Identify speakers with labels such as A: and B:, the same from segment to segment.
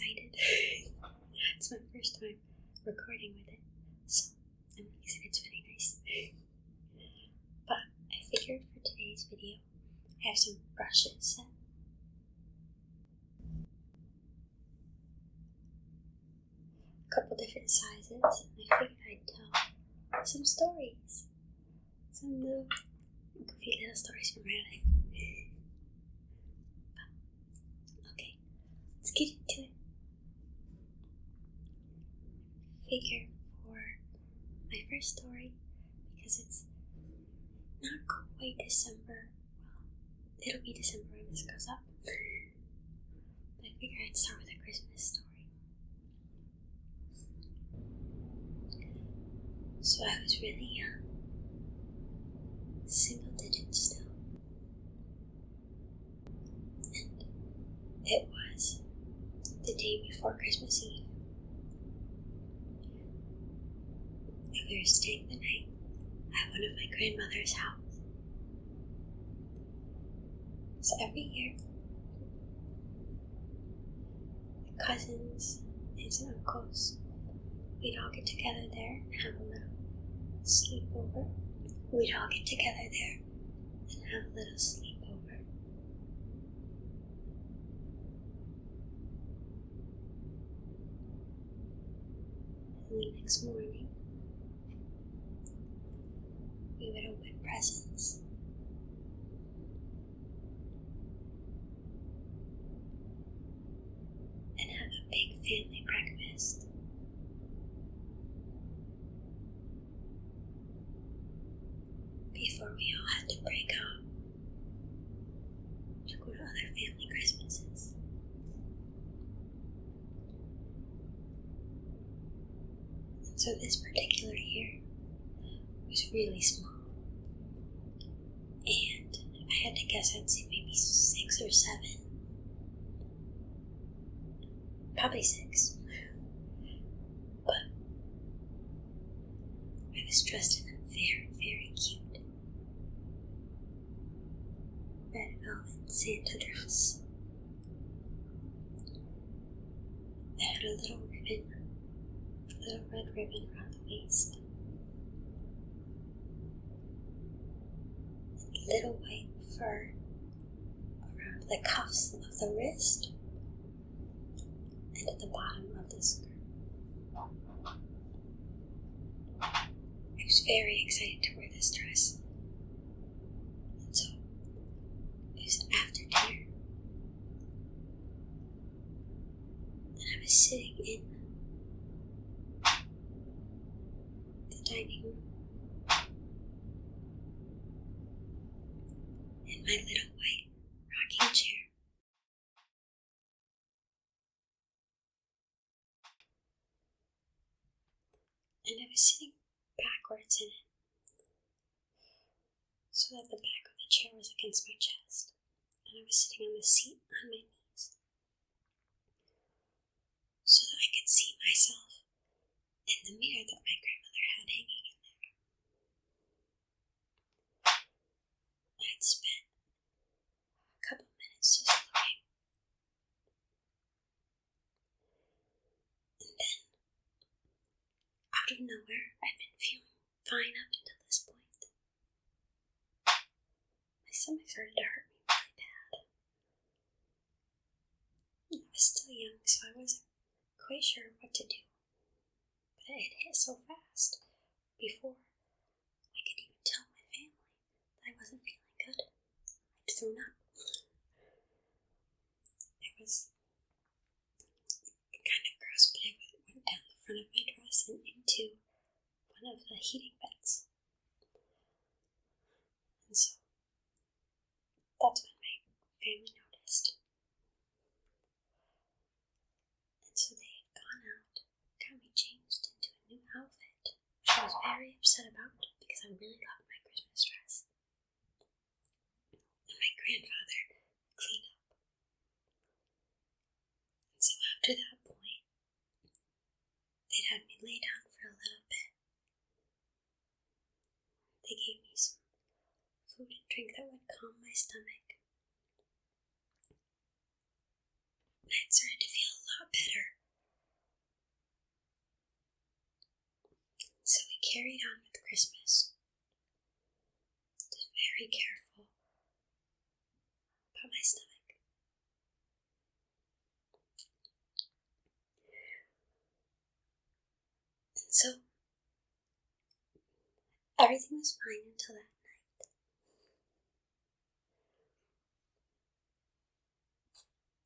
A: excited. It's my first time recording with it, so I'm really excited. It's really nice. But I figured for today's video, I have some brushes. A couple different sizes, and I figured I'd tell some stories. Some little goofy little stories from my life. Okay, let's get into it. Figure for my first story, because it's not quite December. Well, it'll be December when this goes up. But I figure I'd start with a Christmas story. So I was really young, single digits still, and it was the day before Christmas Eve. And we were staying the night at one of my grandmother's house. So every year, the cousins, aunts and uncles, we'd all get together there and have a little sleepover. We'd all get together there and have a little sleepover. And the next morning, we would open presents. And have a big family breakfast. Before we all had to break up to go to other family Christmases. And so this particular year was really small. And I had to guess, I'd say maybe 6 or 7. Probably 6. But I was dressed in a very, very cute red velvet Santa dress. It had a little red ribbon around the waist. And little white fur around the cuffs of the wrist and at the bottom of the skirt. I was very excited to wear this dress. And so it was after dinner, and I was sitting in the dining room in my little white rocking chair. And I was sitting backwards in it, so that the back of the chair was against my chest, and I was sitting on the seat on my knees, so that I could see myself in the mirror that my grandmother had hanging in there. I'd spent a couple minutes just looking, and then, out of nowhere, I'd been feeling fine up until this point. My stomach started to hurt me really bad. I was still young, so I wasn't quite sure what to do. But it hit so fast before I could even tell my family that I wasn't feeling good. I'd thrown up. It was kind of gross, but it went down the front of my dress and into one of the heating vents. And so that's when my family noticed. And so they had gone out, got me changed into a new outfit, which I was very upset about because I really loved my Christmas dress. And my grandfather cleaned up. And so after that point, they'd had me lay down for a little bit. They gave me some food and drink that would calm my stomach. And I started to feel a lot better. So we carried on with Christmas. Just very careful about my stomach. And so everything was fine until that night.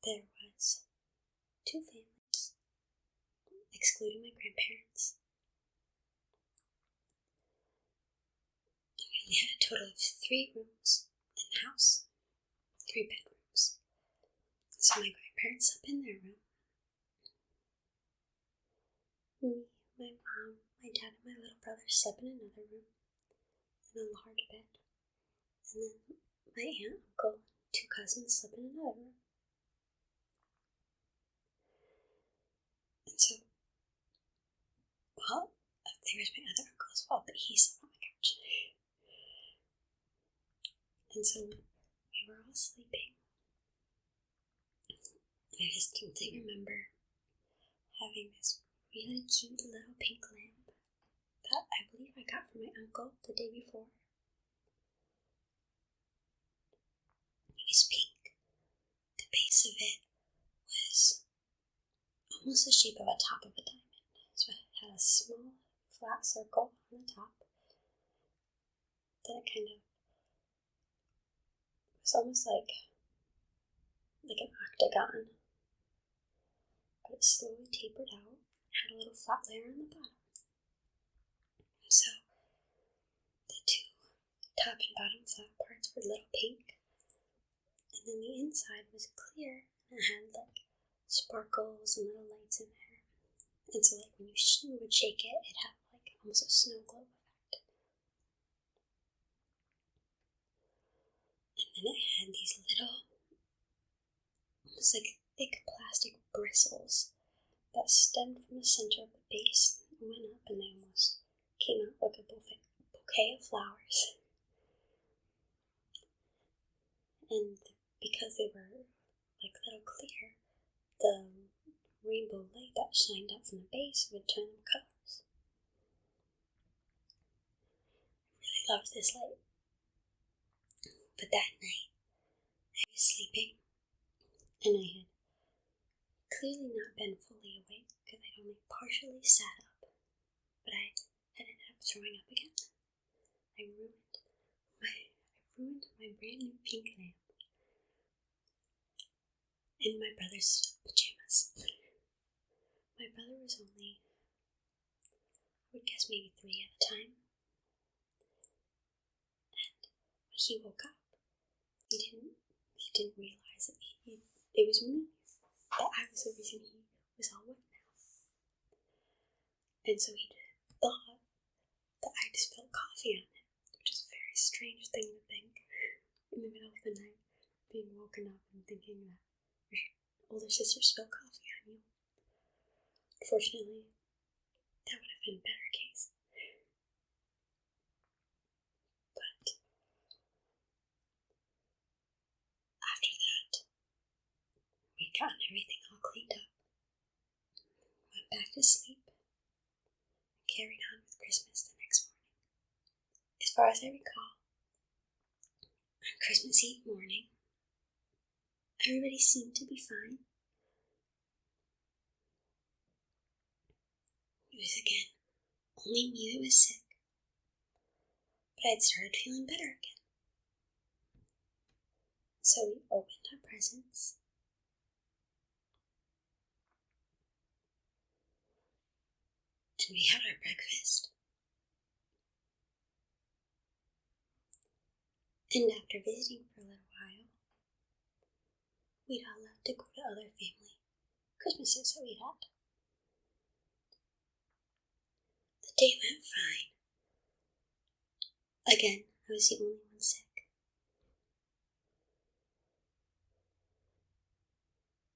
A: There was 2 families, excluding my grandparents. We had a total of 3 rooms in the house, 3 bedrooms. So my grandparents slept in their room. Me, my mom, my dad, and my little brother slept in another room, in a large bed. And then my aunt, uncle, and 2 cousins slept in another room. And so, well, there was my other uncle as well, but he slept on the couch. And so we were all sleeping. And I distinctly remember having this really cute little pink lamp that I believe I got from my uncle the day before. It was pink. The base of it was almost the shape of a top of a diamond. So it had a small flat circle on the top. Then it kind of was almost like an octagon. But it slowly tapered out and had a little flat layer on the bottom. So the 2 top and bottom flat parts were little pink. And then the inside was clear and it had like sparkles and little lights in there. And so like when you would shake it, it had like almost a snow globe effect. And then it had these little, almost like thick plastic bristles that stemmed from the center of the base and went up, and they almost came out like a bouquet of flowers. And because they were like little clear, the rainbow light that shined up from the base would turn them colors. I really loved this light. But that night, I was sleeping, and I had clearly not been fully awake because I'd only partially sat up, but I had ended up throwing up again. I ruined my brand new pink lamp in my brother's pajamas. My brother was only, I would guess maybe 3 at the time, and when he woke up, he didn't realize that it was me, that I was the reason he was all wet now. And so he thought that I'd spilled coffee on him, which is a very strange thing to think in the middle of the night, being woken up and thinking that your older sister spilled coffee on you. Fortunately, that would have been a better case. But after that, we got everything all cleaned up, went back to sleep, and carried on with Christmas the next morning. As far as I recall, on Christmas Eve morning, everybody seemed to be fine. It was again only me that was sick, but I'd started feeling better again. So we opened our presents, and we had our breakfast. And after visiting for a little while, we'd all left to go to other family Christmases that we'd had. The day went fine. Again, I was the only one sick.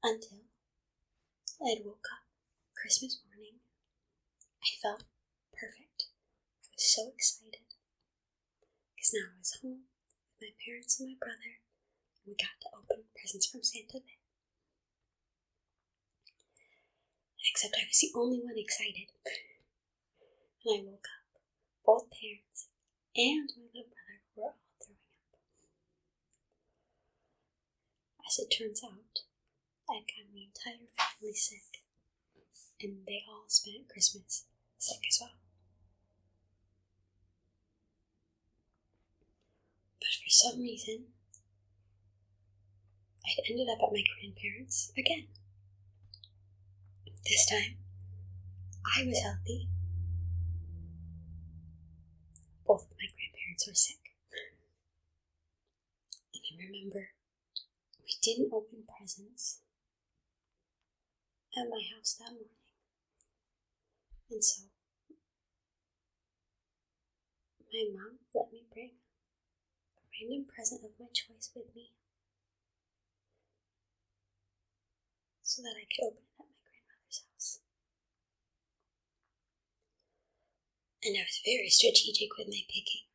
A: Until I had woke up Christmas morning. I felt perfect. I was so excited. Because now I was home with my parents and my brother, and we got to open presents from Santa there. except I was the only one excited. And I woke up. Both parents and my little brother were all throwing up. As it turns out, I'd gotten the entire family sick, and they all spent Christmas sick as well. But for some reason, I'd ended up at my grandparents' again. This time, I was healthy. Both of my grandparents were sick. And I remember we didn't open presents at my house that morning. And so, my mom let me bring a random present of my choice with me so that I could open it at my grandmother's house. And I was very strategic with my picking,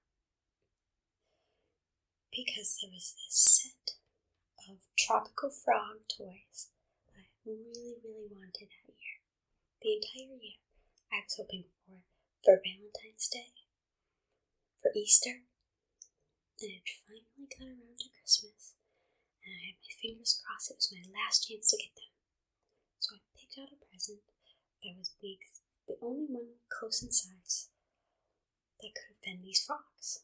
A: because there was this set of tropical frog toys that I really, really wanted that year. The entire year, I was hoping for Valentine's Day, for Easter, and it finally got around to Christmas, and I had my fingers crossed it was my last chance to get them. So I picked out a present that was the only one close in size that could have been these frogs,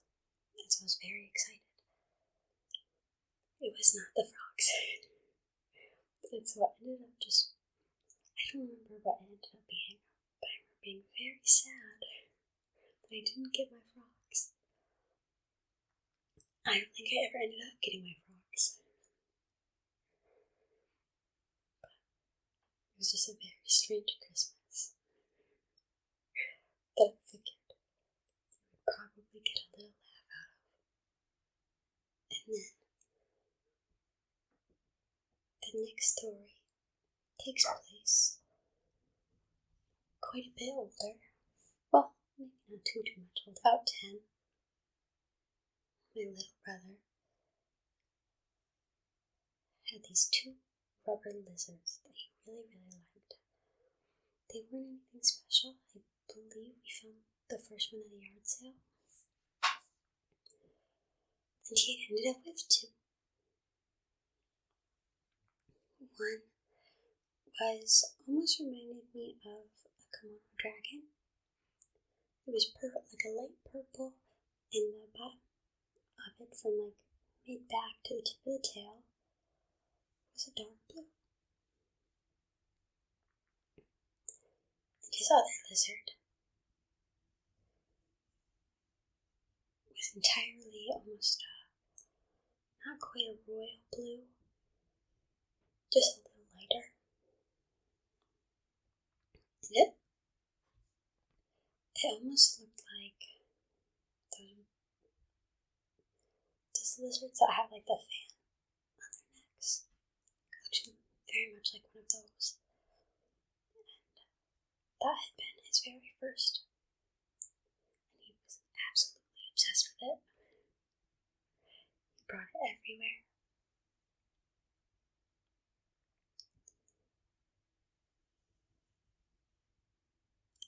A: and so I was very excited. It was not the frogs. And so I ended up I don't remember what it ended up being, but I remember being very sad that I didn't get my frogs. I don't think I ever ended up getting my frogs. But it was just a very strange Christmas that I figured I would probably get a little laugh out of. And then the next story takes place quite a bit older. Well, maybe not too much old, about 10. My little brother had these 2 rubber lizards that he really, really liked. They weren't anything special. I believe we found the first one at a yard sale. And he had ended up with 2. One almost reminded me of a Komodo dragon. It was like a light purple in the bottom of it, from like mid-back to the tip of the tail. It was a dark blue. And his other lizard was entirely almost not quite a royal blue, just a little lighter. And it almost looked like those lizards that have like the fan on their necks. It looked very much like one of those. And that had been his very first. And he was absolutely obsessed with it. He brought it everywhere.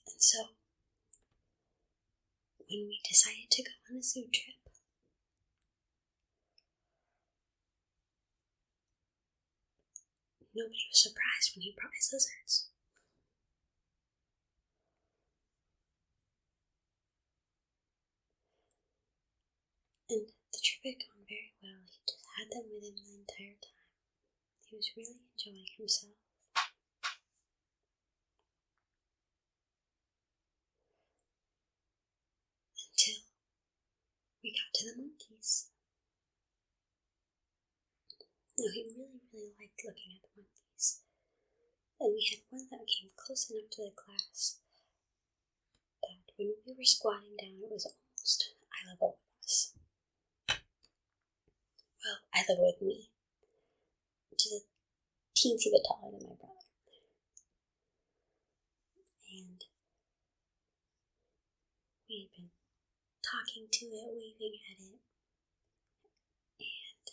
A: And so, when we decided to go on a zoo trip, nobody was surprised when he brought his lizards. And the trip had gone very well. He just had them with him the entire time. He was really enjoying himself. Until we got to the monkeys. Now, he really, really liked looking at the monkeys. And we had one that came close enough to the glass that when we were squatting down, it was almost eye level with us. Well, eye level with me, which is a teensy bit taller than my brother. And we had been talking to it, waving at it, and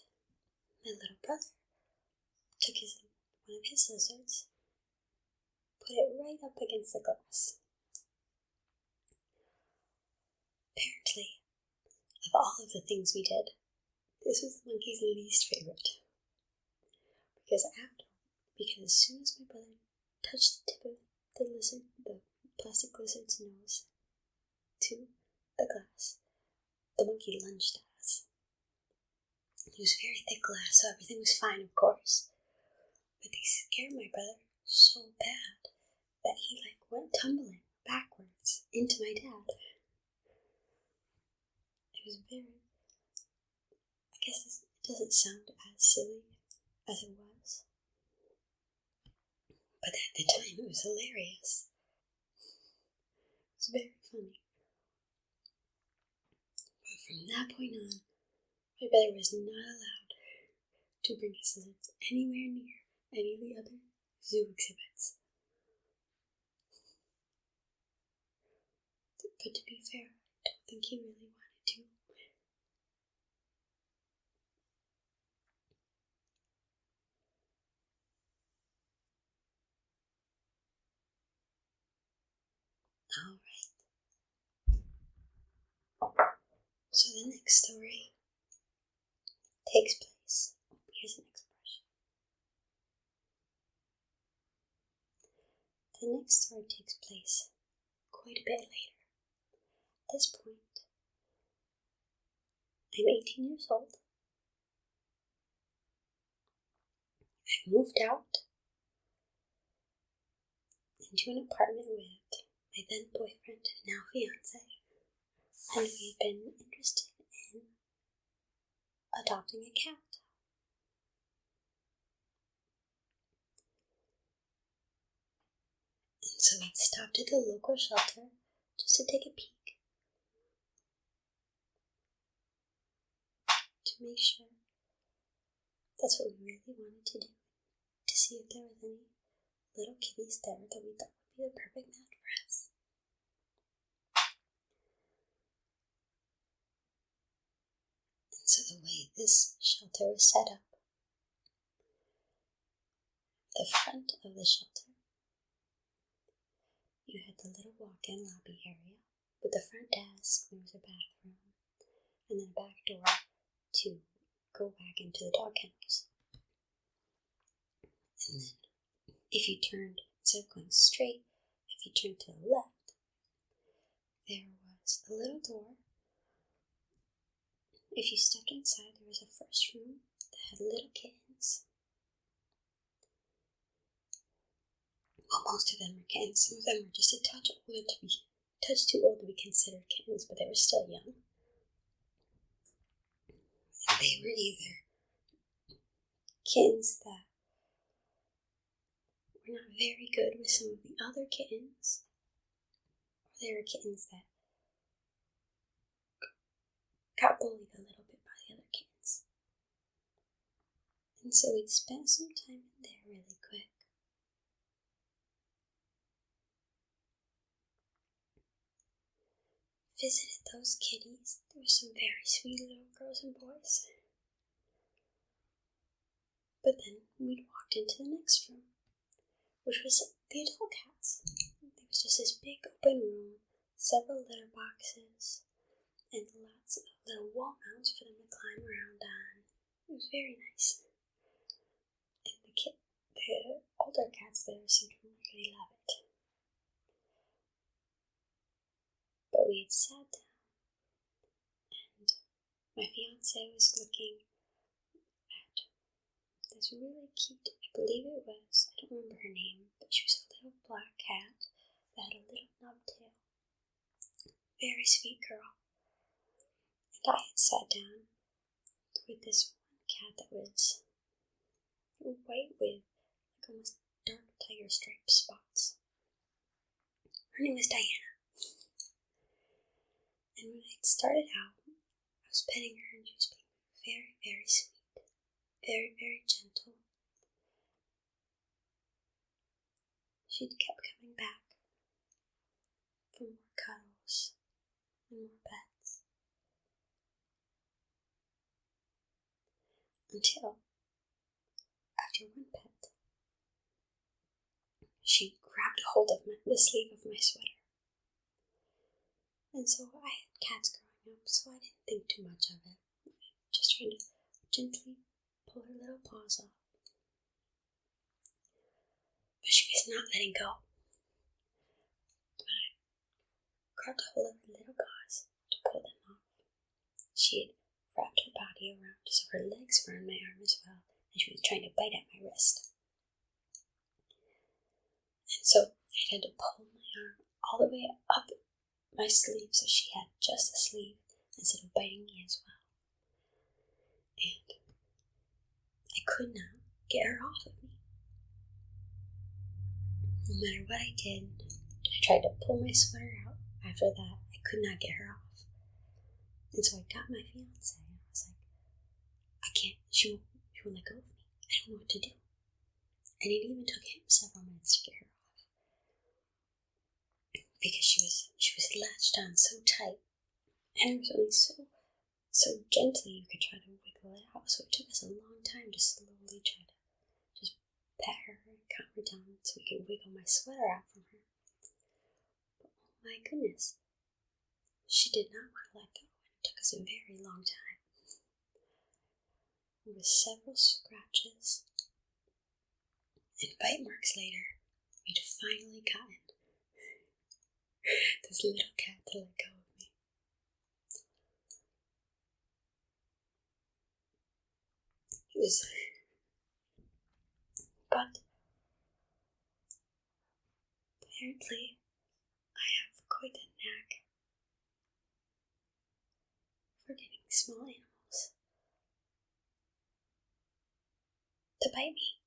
A: my little brother took one of his lizards, put it right up against the glass. Apparently, of all of the things we did, this was the monkey's least favorite. Because as soon as my brother touched the tip of the plastic lizard's nose to the glass, the monkey lunged at us. It was very thick glass, so everything was fine, of course. But they scared my brother so bad that he went tumbling backwards into my dad. It was I guess it doesn't sound as silly as it was. But at the time, it was hilarious. It was very funny. But from that point on, my brother was not allowed to bring his lizards anywhere near any of the other zoo exhibits. But to be fair, I don't think he really wanted to. Alright. So the next story takes place. Here's an expression. The next story takes place quite a bit later. At this point, I'm 18 years old. I've moved out into an apartment with my then boyfriend, now fiance, and we've been interested in adopting a cat. And so we stopped at the local shelter just to take a peek to make sure that's what we really wanted to do, to see if there was any little kitties there that we thought would be the perfect match for us. And so the way this shelter was set up, the front of the shelter, you had the little walk-in lobby area with the front desk, there was a bathroom, and then a back door to go back into the dog kennels. And then, if you turned, instead of going straight, if you turned to the left, there was a little door. If you stepped inside, there was a first room that had little kittens. Well, most of them were kittens. Some of them were just a touch too old to be considered kittens, but they were still young. And they were either kittens that were not very good with some of the other kittens, or they were kittens that got bullied a little bit by the other kittens. And so we'd spent some time in there really quick. Visited those kitties. There were some very sweet little girls and boys. But then we walked into the next room, which was the adult cats. There was just this big open room, several litter boxes, and lots of little wall mounts for them to climb around on. It was very nice. And the older cats there seemed to really love it. But we had sat down, and my fiance was looking at this really cute, I believe it was, I don't remember her name, but she was a little black cat that had a little nub tail. Very sweet girl. And I had sat down with this one cat that was white with almost dark tiger stripe spots. Her name was Diana. And when I started out, I was petting her and she was being very, very sweet, very, very gentle. She kept coming back for more cuddles and more pets. Until, after one pet, she grabbed grabbed a hold of the sleeve of my sweater. And so I had cats growing up, so I didn't think too much of it. Just trying to gently pull her little paws off. But she was not letting go. When I grabbed a hold of her little paws to pull them off, she had wrapped her body around, so her legs were on my arm as well, and she was trying to bite at my wrist. And so I had to pull my arm all the way up my sleeve so she had just a sleeve instead of biting me as well. And I could not get her off of me. No matter what I did, I tried to pull my sweater out. After that, I could not get her off. And so I got my fiance and I was like, I can't, she won't let go of me. I don't know what to do. And it even took him several minutes to get her off. Because she was latched on so tight. And it was only so gently you could try to wiggle it out. So it took us a long time to slowly try to just pet her and calm her down so we could wiggle my sweater out from her. But oh my goodness, she did not want to let go. It took us a very long time. With several scratches and bite marks later, we'd finally gotten this little cat to let go of me. But apparently I have quite a knack for getting small animals to bite me.